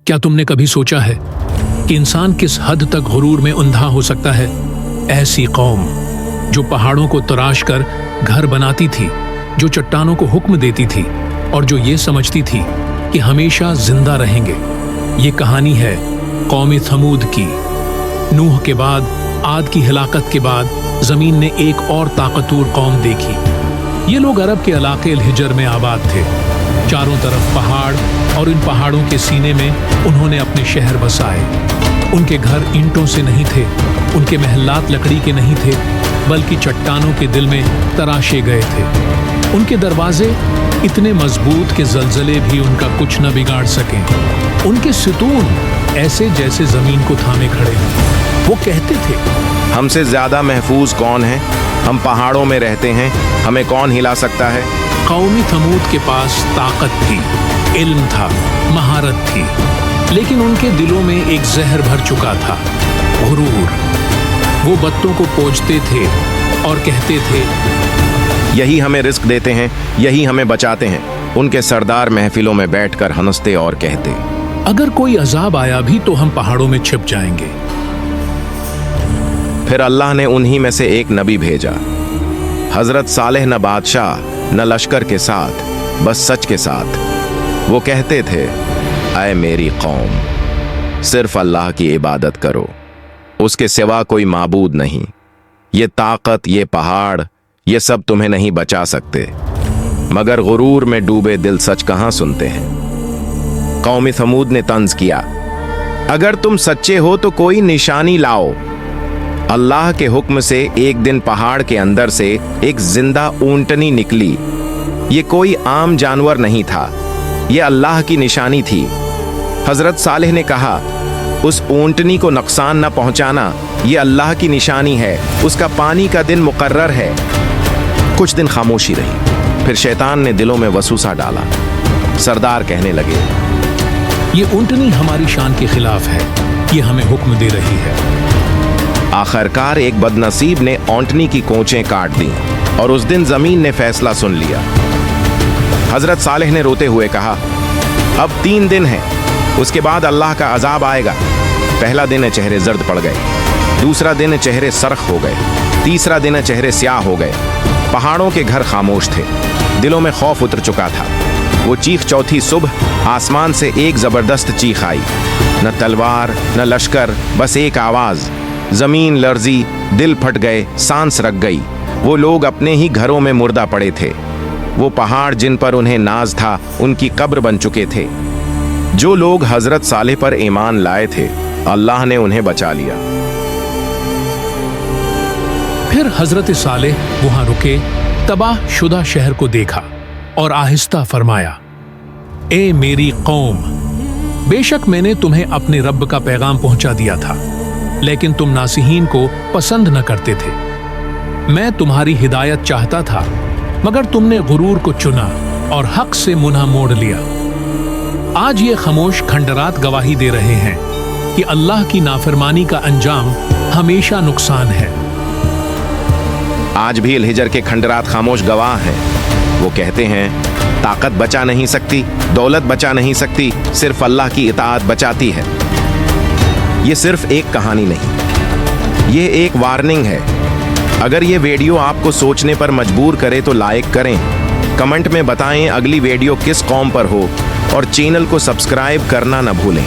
क्या तुमने कभी सोचा है कि इंसान किस हद तक गुरूर में अंधा हो सकता है? ऐसी कौम जो पहाड़ों को तराश कर घर बनाती थी, जो चट्टानों को हुक्म देती थी और जो ये समझती थी कि हमेशा जिंदा रहेंगे। ये कहानी है कौम थमूद की। नूह के बाद, आद की हिलाकत के बाद जमीन ने एक और ताकतवर कौम देखी। ये लोग अरब के इलाके हिजर में आबाद थे। चारों तरफ पहाड़ और इन पहाड़ों के सीने में उन्होंने अपने शहर बसाए। उनके घर ईंटों से नहीं थे, उनके महलात लकड़ी के नहीं थे, बल्कि चट्टानों के दिल में तराशे गए थे। उनके दरवाजे इतने मजबूत कि जलजले भी उनका कुछ न बिगाड़ सकें। उनके सितून ऐसे जैसे जमीन को थामे खड़े हों। वो कहते थे, हमसे ज्यादा महफूज कौन है? हम पहाड़ों में रहते हैं, हमें कौन हिला सकता है? कौमी थमूद के पास ताकत थी, इल्म था, महारत थी, लेकिन उनके दिलों में एक जहर भर चुका था, गुरूर। वो बत्तों को पोंछते थे और कहते थे, यही हमें रिस्क देते हैं, यही हमें बचाते हैं। उनके सरदार महफिलों में बैठकर हंसते और कहते, अगर कोई अजाब आया भी तो हम पहाड़ों में छिप जाएंगे। फिर अल्लाह ने उन्हीं में से एक नबी भेजा। हजरत सालेह न बादशाह न लश्कर के साथ, बस सच के साथ। वो कहते थे, ऐ मेरी कौम, सिर्फ अल्लाह की इबादत करो, उसके सिवा कोई माबूद नहीं। ये ताकत, ये पहाड़, ये सब तुम्हें नहीं बचा सकते। मगर गुरूर में डूबे दिल सच कहां सुनते हैं। कौम थमूद ने तंज किया, अगर तुम सच्चे हो तो कोई निशानी लाओ। अल्लाह के हुक्म से एक दिन पहाड़ के अंदर से एक जिंदा ऊंटनी निकली। ये कोई आम जानवर नहीं था, ये अल्लाह की निशानी थी। हजरत सालेह ने कहा, उस ऊंटनी को नुकसान न पहुंचाना, ये अल्लाह की निशानी है, उसका पानी का दिन मुकर्रर है। कुछ दिन खामोशी रही, फिर शैतान ने दिलों में वसूसा डाला। सरदार कहने लगे, ये ऊंटनी हमारी शान के खिलाफ है, ये हमें हुक्म दे रही है। आखिरकार एक बदनसीब ने ऊंटनी की कोंचें काट दी और उस दिन जमीन ने फैसला सुन लिया। हजरत सालेह ने रोते हुए कहा, अब 3 दिन हैं, उसके बाद अल्लाह का अजाब आएगा। पहला दिन चेहरे जर्द पड़ गए, दूसरा दिन चेहरे सरख हो गए, तीसरा दिन चेहरे स्याह हो गए। पहाड़ों के घर खामोश थे, दिलों में खौफ उतर चुका था। वो चीख चौथी सुबह आसमान से एक जबरदस्त चीख आई। न तलवार न लश्कर, बस एक आवाज। जमीन लर्जी, दिल फट गए, सांस रख गई। वो लोग अपने ही घरों में मुर्दा पड़े थे। वो पहाड़ जिन पर उन्हें नाज था, उनकी कब्र बन चुके थे। जो लोग हजरत सालेह पर ईमान लाए थे, अल्लाह ने उन्हें बचा लिया। फिर हजरत सालेह वहां रुके, तबाह शुदा शहर को देखा और आहिस्ता फरमाया, ए मेरी कौम, बेशक मैंने तुम्हें अपने रब का पैगाम पहुंचा दिया था, लेकिन तुम नासिहीन को पसंद न करते थे। मैं तुम्हारी हिदायत चाहता था, मगर तुमने गुरूर को चुना और हक से मुंह मोड़ लिया। आज ये खामोश खंडरात गवाही दे रहे हैं कि अल्लाह की नाफरमानी का अंजाम हमेशा नुकसान है। आज भी हिजर के खंडरात खामोश गवाह हैं। वो कहते हैं, ताकत बचा नहीं सकती, दौलत बचा नहीं सकती, सिर्फ अल्लाह की इताअत बचाती है। ये सिर्फ एक कहानी नहीं, ये एक वार्निंग है। अगर ये वीडियो आपको सोचने पर मजबूर करे तो लाइक करें, कमेंट में बताएं अगली वीडियो किस कौम पर हो, और चैनल को सब्सक्राइब करना न भूलें,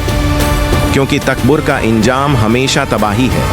क्योंकि तकब्बुर का इंजाम हमेशा तबाही है।